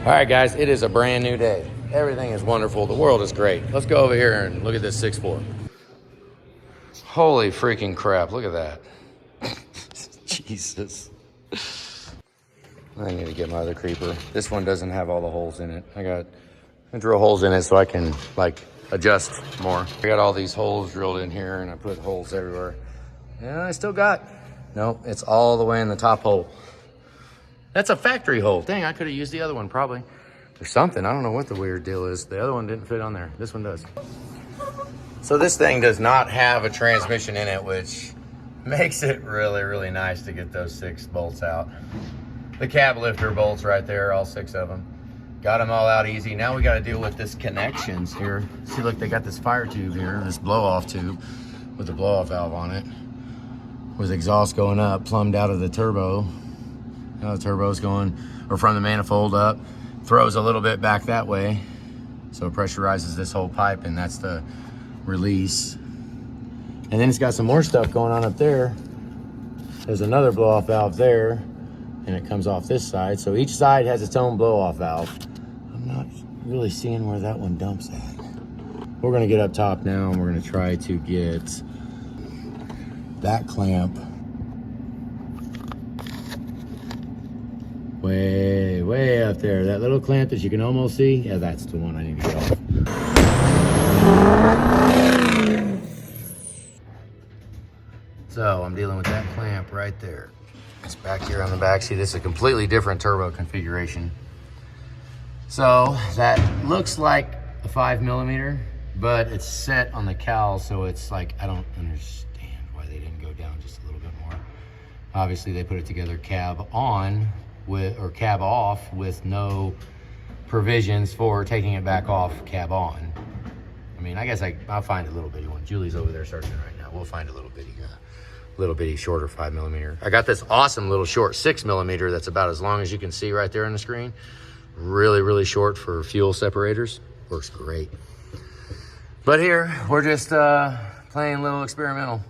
All right, guys, it is a brand new day. Everything is wonderful. The world is great. Let's go over here and look at this 6.4. Holy freaking crap, look at that. Jesus. I need to get my other creeper. This one doesn't have all the holes in it. I drill holes in it so I can like adjust more. I got all these holes drilled in here and I put holes everywhere. And I still got, no, it's all the way in the top hole. That's a factory hole. Dang, I could have used the other one probably. Or something, I don't know what the weird deal is. The other one didn't fit on there. This one does. So this thing does not have a transmission in it, which makes it really, really nice to get those 6 bolts out. The cab lifter bolts right there, all 6 of them. Got them all out easy. Now we got to deal with this connections here. See, look, they got this fire tube here, this blow-off tube with the blow-off valve on it, with exhaust going up, plumbed out of the turbo. Now the turbo's going, or from the manifold up, throws a little bit back that way, so it pressurizes this whole pipe, and that's the release. And then it's got some more stuff going on up there. There's another blow-off valve there, and it comes off this side. So each side has its own blow-off valve. I'm not really seeing where that one dumps at. We're gonna get up top now, and we're gonna try to get that clamp way up there. That little clamp that you can almost see, yeah, that's the one I need to get off. So I'm dealing with that clamp right there. It's back here on the back. See, this is a completely different turbo configuration. So that looks like a 5mm, but it's set on the cowl, so it's like, I don't understand why they didn't go down just a little bit more. Obviously they put it together cab on with, or cab off, with no provisions for taking it back off cab on. I mean, I guess I'll find a little bitty one. Julie's over there searching right now. We'll find a little bitty shorter 5mm. I got this awesome little short 6mm that's about as long as you can see right there on the screen. Really, really short for fuel separators. Works great. But here, we're just playing a little experimental.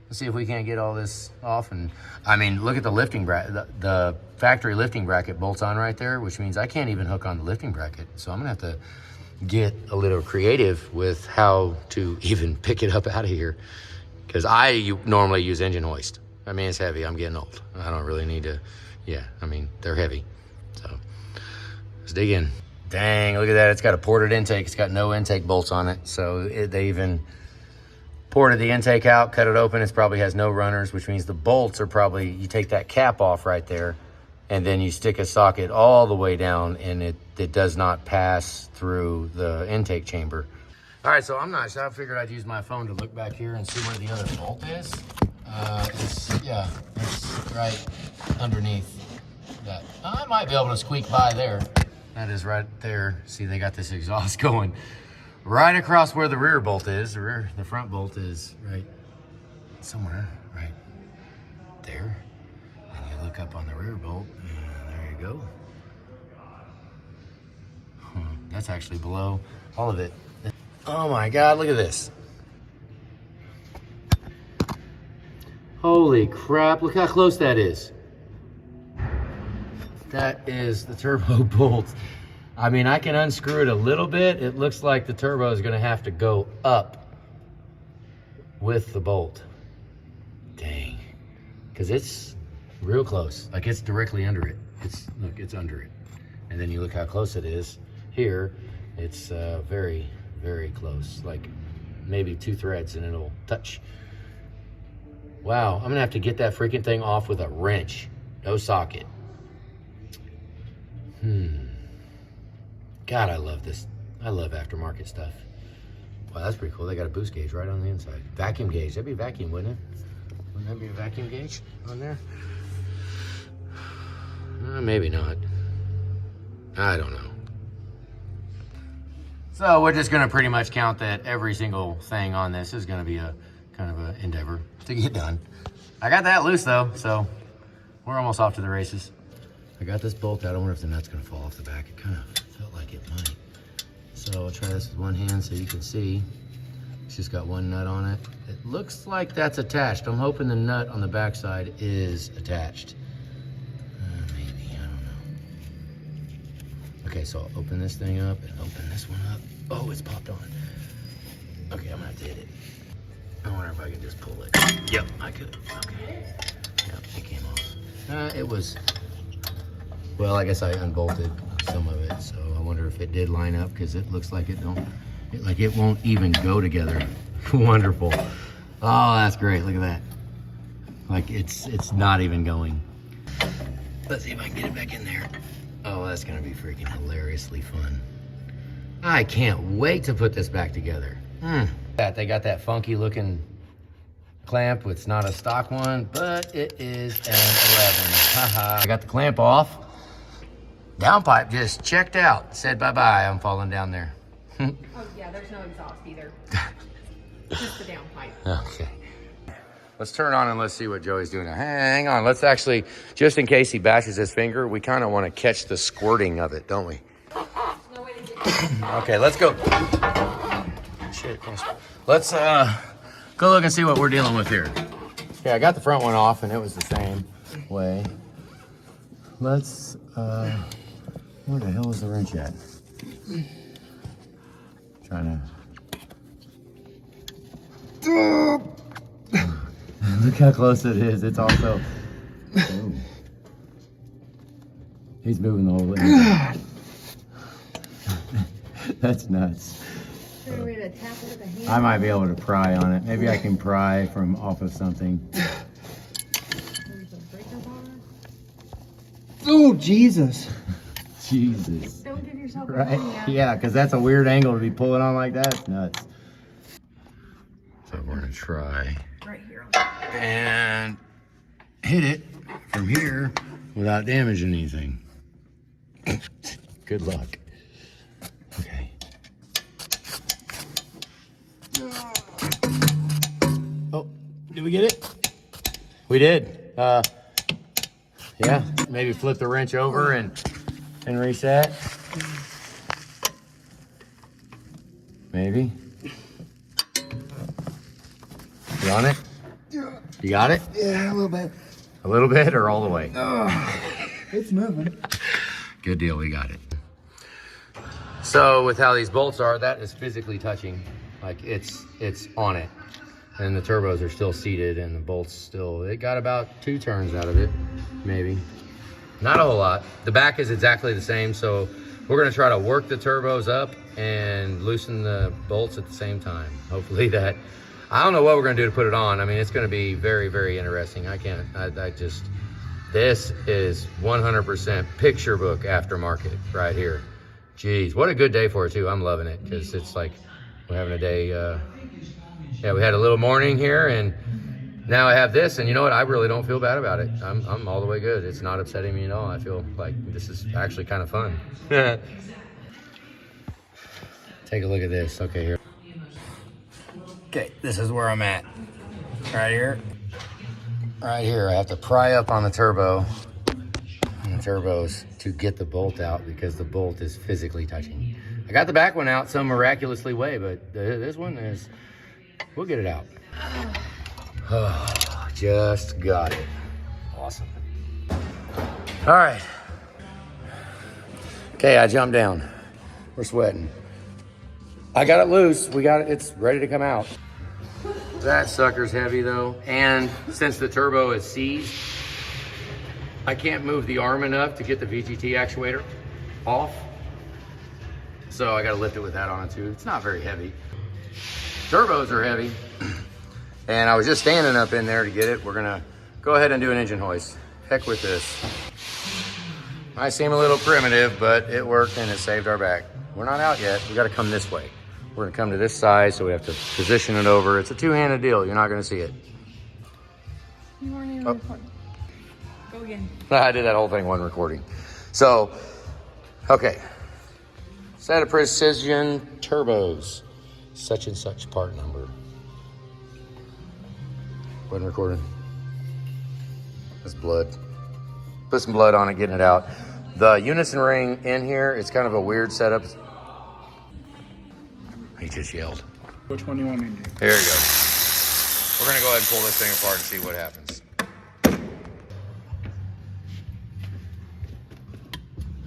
Let's see if we can't get all this off. And I mean, look at the lifting bracket. The factory lifting bracket bolts on right there, which means I can't even hook on the lifting bracket. So I'm gonna have to get a little creative with how to even pick it up out of here, because I normally use engine hoist. I mean, it's heavy. I'm getting old. I don't really need to, yeah, I mean, they're heavy. So let's dig in. Dang, look at that. It's got a ported intake. It's got no intake bolts on it. So they even ported the intake out, cut it open. It probably has no runners, which means the bolts are probably, you take that cap off right there, and then you stick a socket all the way down, and it does not pass through the intake chamber. All right, so I'm not sure. I figured I'd use my phone to look back here and see where the other bolt is. It's right underneath that. I might be able to squeak by there. That is right there. See, they got this exhaust going right across where the rear bolt is. The front bolt is right somewhere right there. And you look up on the rear bolt, and there you go. That's actually below all of it. Oh my God, look at this. Holy crap, look how close that is. That is the turbo bolt. I mean, I can unscrew it a little bit. It looks like the turbo is gonna have to go up with the bolt. Dang, because it's real close. Like, it's directly under it. Look, it's under it. And then you look how close it is here. It's very, very close. Like maybe 2 threads and it'll touch. Wow, I'm gonna have to get that freaking thing off with a wrench. No socket. God, I love this. I love aftermarket stuff. Wow, that's pretty cool. They got a boost gauge right on the inside. Vacuum gauge. That'd be vacuum, wouldn't it? Wouldn't that be a vacuum gauge on there? Maybe not. I don't know. So we're just gonna pretty much count that every single thing on this is gonna be a kind of an endeavor to get done. I got that loose though, so we're almost off to the races. I got this bolt out. I wonder if the nut's gonna fall off the back. It kind of felt like it might. So I'll try this with one hand so you can see. It's just got one nut on it. It looks like that's attached. I'm hoping the nut on the back side is attached. Maybe, I don't know. Okay, so I'll open this thing up and open this one up. Oh, it's popped on. Okay, I'm gonna have to hit it. I wonder if I can just pull it. Yep, I could. Okay. Yep, it came off. It was, well, I guess I unbolted some of it, so I wonder if it did line up, because it looks like it won't even go together. Wonderful. Oh, that's great. Look at that. Like it's not even going. Let's see if I can get it back in there. Oh, that's gonna be freaking hilariously fun. I can't wait to put this back together. They got that funky looking clamp. It's not a stock one, but it is an 11. Haha. I got the clamp off. Downpipe just checked out. Said bye-bye. I'm falling down there. Oh yeah, there's no exhaust either. Just the downpipe. Okay. Let's turn on and let's see what Joey's doing. Hang on. Let's actually, just in case he bashes his finger, we kind of want to catch the squirting of it, don't we? No way to get Okay, let's go. Shit. Let's go look and see what we're dealing with here. Yeah, I got the front one off and it was the same way. Let's, where the hell is the wrench at? Trying to... Look how close it is. It's also... Ooh. He's moving the whole thing. That's nuts. Is there a way to tap it with a hand? I might be able to pry on it. Maybe I can pry from off of something. There's a breaker bar. Oh, Jesus. Jesus. Don't give yourself a Right? hernia. Yeah, because that's a weird angle to be pulling on like that. It's nuts. So we're going to try Right here. and hit it from here without damaging anything. Good luck. Okay. Oh, did we get it? We did. Yeah, maybe flip the wrench over and reset. Maybe. You on it? Yeah. You got it? Yeah, a little bit. A little bit or all the way? It's moving. Good deal, we got it. So with how these bolts are, that is physically touching. Like it's on it. And the turbos are still seated and the bolts still, it got about 2 turns out of it, maybe. Not a whole lot. The back is exactly the same, so we're gonna try to work the turbos up and loosen the bolts at the same time. Hopefully that, I don't know what we're gonna do to put it on. I mean, it's gonna be very, very interesting. This is 100% picture book aftermarket right here. Jeez, what a good day for it too. I'm loving it because it's like we're having a day. Yeah, we had a little morning here and now I have this, and you know what? I really don't feel bad about it. I'm all the way good. It's not upsetting me at all. I feel like this is actually kind of fun. Take a look at this. Okay, here. Okay, this is where I'm at. Right here. Right here, I have to pry up on the turbo and the turbos to get the bolt out because the bolt is physically touching. I got the back one out some miraculously way, but this one is, we'll get it out. Oh, just got it. Awesome. All right. Okay, I jumped down. We're sweating. I got it loose. We got it. It's ready to come out. That sucker's heavy though. And since the turbo is seized, I can't move the arm enough to get the VGT actuator off. So I got to lift it with that on it too. It's not very heavy. Turbos are heavy. And I was just standing up in there to get it. We're gonna go ahead and do an engine hoist. Heck with this. Might seem a little primitive, but it worked and it saved our back. We're not out yet. We gotta come this way. We're gonna come to this side, so we have to position it over. It's a two-handed deal. You're not gonna see it. You weren't even recording. Go again. I did that whole thing one recording. So, okay. Set of precision turbos. Such and such part number. Wasn't recording. That's blood. Put some blood on it, getting it out. The unison ring in here, it's kind of a weird setup. He just yelled. Which one do you want me to do? Here we go. We're gonna go ahead and pull this thing apart and see what happens.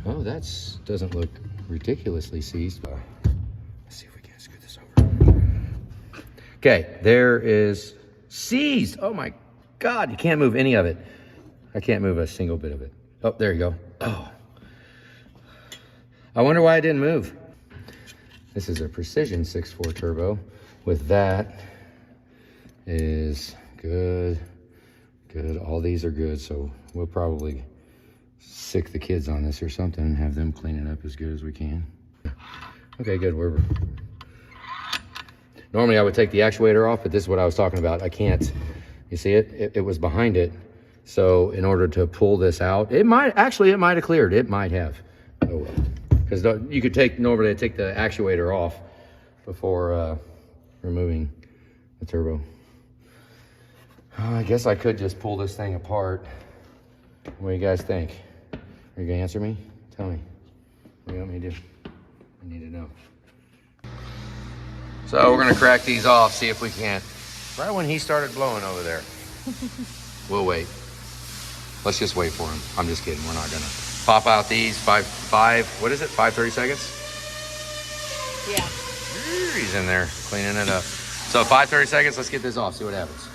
Oh, that's doesn't look ridiculously seized. Let's see if we can't screw this over. Okay, there is seized. Oh my God, you can't move any of it. I can't move a single bit of it. Oh, there you go. Oh, I wonder why it didn't move. This is a precision 6.4 turbo. With that is good. Good. All these are good, so we'll probably sick the kids on this or something and have them clean it up as good as we can. Okay, good. Normally I would take the actuator off, but this is what I was talking about. I can't. You see it? It was behind it. So in order to pull this out, it might have cleared. It might have. Oh well. Because you could normally take the actuator off before removing the turbo. I guess I could just pull this thing apart. What do you guys think? Are you gonna answer me? Tell me. What do you want me to do? I need to know. So we're gonna crack these off, see if we can't. Right when he started blowing over there. We'll wait. Let's just wait for him. I'm just kidding, we're not gonna. Pop out these, what is it, 5 seconds? Yeah. He's in there cleaning it up. So 5 seconds, let's get this off, see what happens.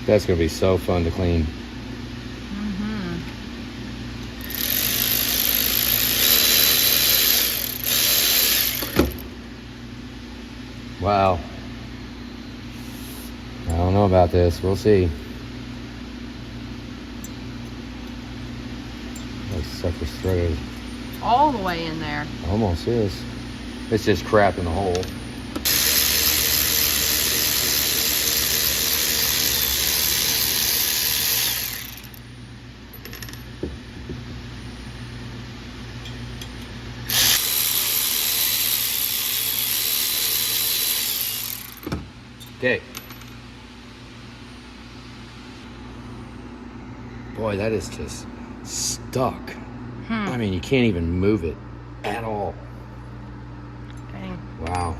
That's gonna be so fun to clean. Wow. I don't know about this. We'll see. That sucker's threaded. All the way in there. Almost is. It's just crap in the hole. Okay. Boy, that is just stuck. I mean, you can't even move it at all. Dang. Wow.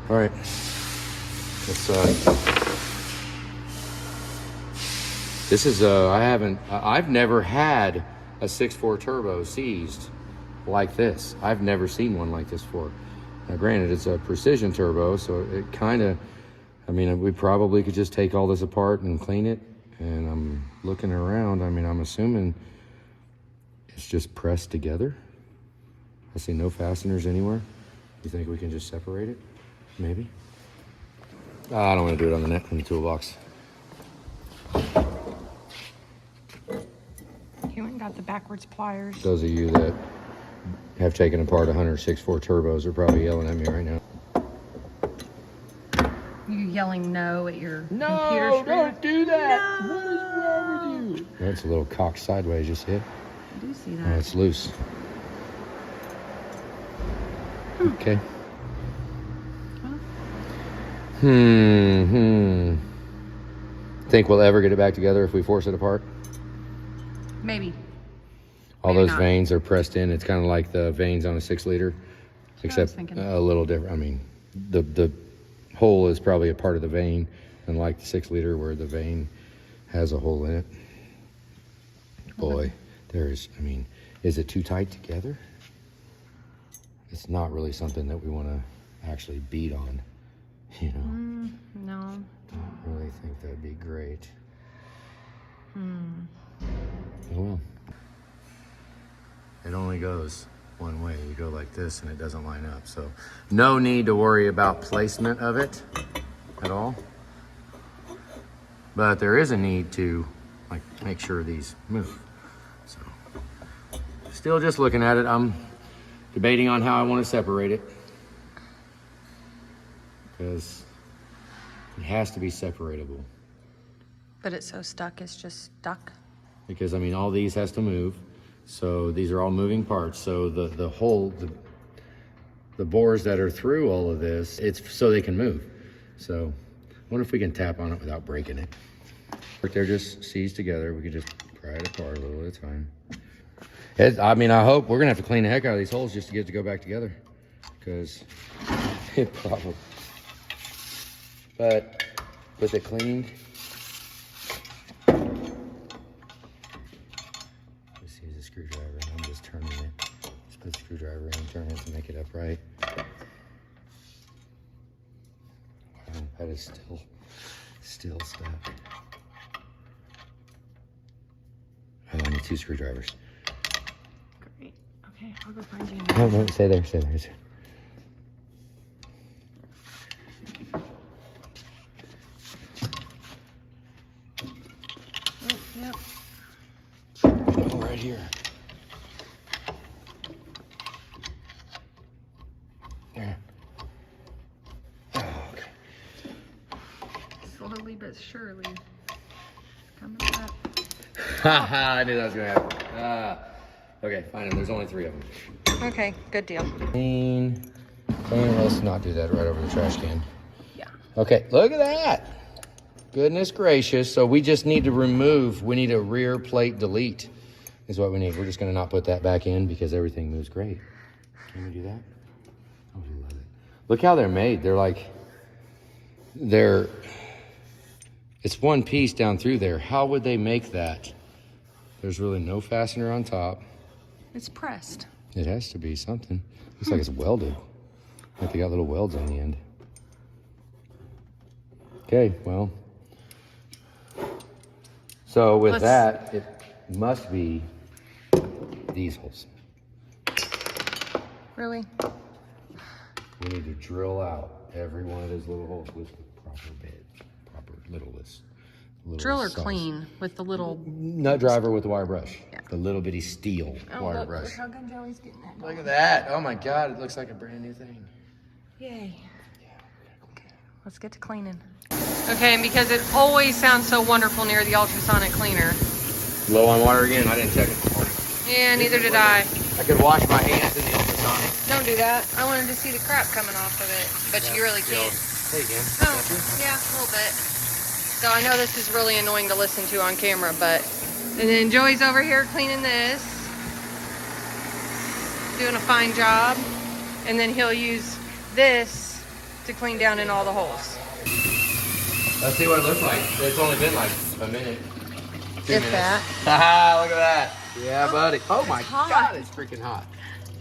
All right. Let's, this is, I've never had a 6.4 turbo seized like this. I've never seen one like this before. Now, granted, it's a precision turbo, so it kind of, I mean, we probably could just take all this apart and clean it. And I'm looking around, I mean, I'm assuming it's just pressed together. I see no fasteners anywhere. You think we can just separate it? Maybe? I don't want to do it on the toolbox. You went and got the backwards pliers. Those of you that have taken apart 106.4 turbos are probably yelling at me right now. You yelling no at your computer No, screen? don't do that. No. What is wrong with you? That's a little cocked sideways, you see it? I do see Oh, that. it's loose. Okay. Think we'll ever get it back together if we force it apart? Maybe. All Maybe those not. veins are pressed in. It's kind of like the veins on a 6-liter, except thinking. a little different. I mean, the hole is probably a part of the vein, unlike the 6-liter where the vein has a hole in it. Boy, there's, I mean, is it too tight together? It's not really something that we want to actually beat on, you know? No. Don't really think that'd be great. Oh well. It only goes one way. You go like this and it doesn't line up. So no need to worry about placement of it at all. But there is a need to like make sure these move. So still just looking at it. I'm debating on how I want to separate it, because it has to be separatable. But it's so stuck, it's just stuck. Because I mean, all these has to move. So these are all moving parts. So the whole, the bores that are through all of this, it's so they can move. So Wonder if we can tap on it without breaking it. They're just seized together. We could just pry it apart a little at a time. I mean, I hope we're gonna have to clean the heck out of these holes just to get it to go back together, because it probably. But with it cleaned, let's use a screwdriver. I'm just turning it. Just put the screwdriver in and turn it to make it upright. Wow, that is still stuck. Oh, I need 2 screwdrivers. Great. Okay, I'll go find you. No, stay there. Oh, yep. Oh, right here. There. Oh, okay. Slowly but surely. Coming up. Haha, I knew that was gonna happen. Okay, find them. There's only 3 of them. Okay, good deal. Clean. Let's not do that right over the trash can. Yeah. Okay, look at that. Goodness gracious. So we just need to we need a rear plate delete is what we need. We're just gonna not put that back in because everything moves great. Can we do that? Oh, I love it. Look how they're made. It's one piece down through there. How would they make that? There's really no fastener on top. It's pressed. It has to be something. Looks like it's welded. Like they got little welds on the end. Okay, well. So with that, it must be these holes. Really? We need to drill out every one of those little holes with the proper bit, proper little Drill or size. clean with the little Nut driver with the wire brush. Yeah. The little bitty steel wire look, brush. Look how good Joey's getting that. Look at that. Oh my God, it looks like a brand new thing. Yay. Okay, let's get to cleaning. Okay, and because it always sounds so wonderful near the ultrasonic cleaner. Low on water again. I didn't check it this morning. Yeah, neither did I. I could wash my hands in the ultrasonic. Don't do that. I wanted to see the crap coming off of it, but you really can't. Hey, again. Oh, yeah, a little bit. So I know this is really annoying to listen to on camera, but... And then Joey's over here cleaning this. Doing a fine job. And then he'll use this to clean down in all the holes. Let's see what it looks like. It's only been like a minute. 2 minutes. that. Haha, look at that. Yeah, buddy. Oh my hot. God, it's freaking hot.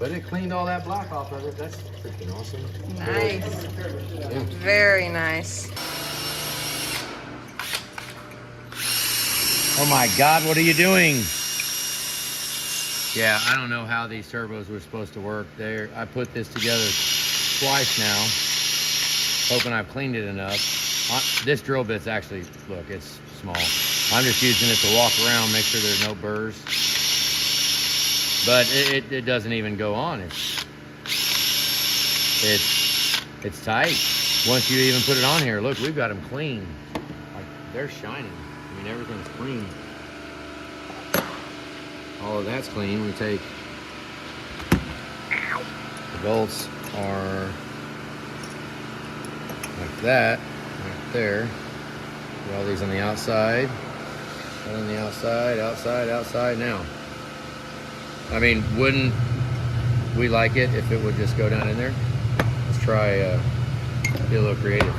But it cleaned all that black off of it. That's freaking awesome. Nice. Yeah. Very nice. Oh my God, what are you doing? Yeah, I don't know how these turbos were supposed to work. I put this together twice now, hoping I've cleaned it enough. This drill bit's actually, look, it's small. I'm just using it to walk around, make sure there's no burrs. But it doesn't even go on. It's tight. Once you even put it on here, look, we've got them clean. Like, they're shining. I mean, everything's clean. All of that's clean. We take, the bolts are like that, right there. Put all these on the outside. And on the outside, outside now. I mean, wouldn't we like it if it would just go down in there? Let's try, be a little creative.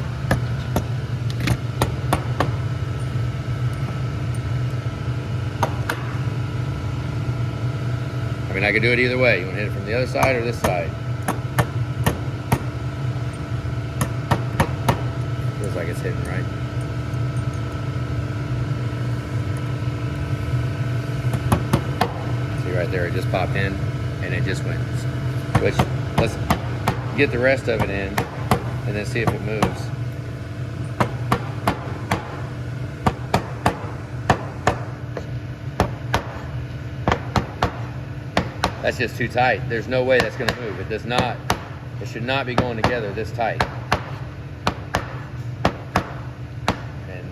I mean, I could do it either way. You want to hit it from the other side or this side? Feels like it's hitting right. See right there, it just popped in and it just went. Which, let's get the rest of it in and then see if it moves. That's just too tight. There's no way that's gonna move. It does not, it should not be going together this tight. And,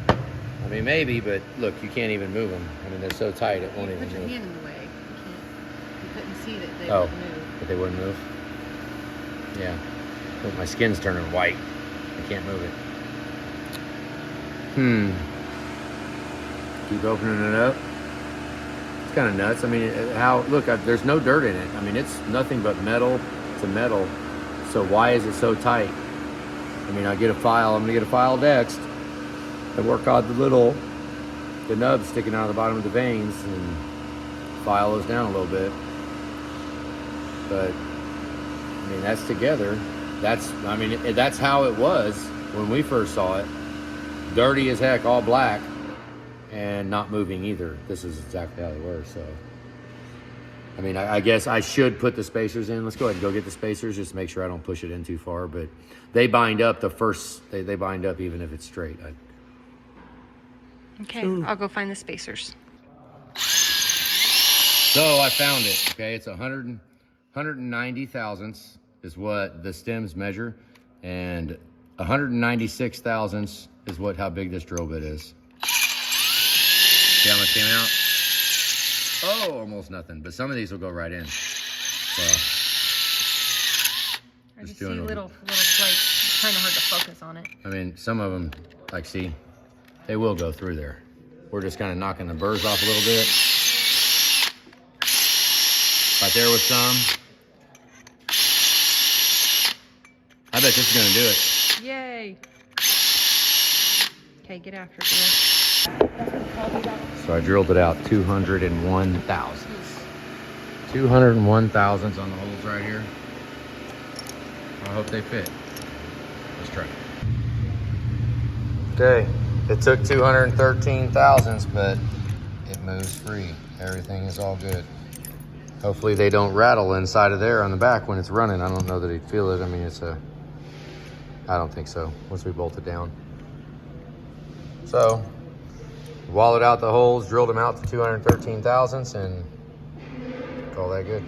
I mean, maybe, but look, you can't even move them. I mean, they're so tight, it won't even move. Put your hand in the way. You couldn't see that they Oh, wouldn't move. but they wouldn't move? Yeah. Look, my skin's turning white. I can't move it. Keep opening it up. It's kind of nuts. I mean, look, there's no dirt in it. I mean, it's nothing but metal to metal. So why is it so tight? I mean, I'm gonna get a file next and work on the nubs sticking out of the bottom of the vanes and file those down a little bit. But I mean, that's together. That's how it was when we first saw it. Dirty as heck, all black, and not moving either. This is exactly how they were. So, I mean, I guess I should put the spacers in. Let's go ahead and go get the spacers, just to make sure I don't push it in too far. But they bind up they bind up even if it's straight. Okay, I'll go find the spacers. So I found it. Okay, it's 190 thousandths is what the stems measure, and 196 thousandths is how big this drill bit is. See how much came out? Oh, almost nothing. But some of these will go right in. So I just see little plates. Kind of hard to focus on it. I mean, some of them, like, see, they will go through there. We're just kind of knocking the burrs off a little bit. Right there with some. I bet this is going to do it. Yay. Okay, get after it, dear. So I drilled it out 201 thousandths. 201 thousandths on the holes right here. I hope they fit. Let's try. Okay, it took 213 thousandths, but it moves free. Everything is all good. Hopefully they don't rattle inside of there on the back when it's running. I don't know that he'd feel it. I mean, I don't think so, once we bolt it down. So, walled out the holes, drilled them out to 213 thousandths, and call that good.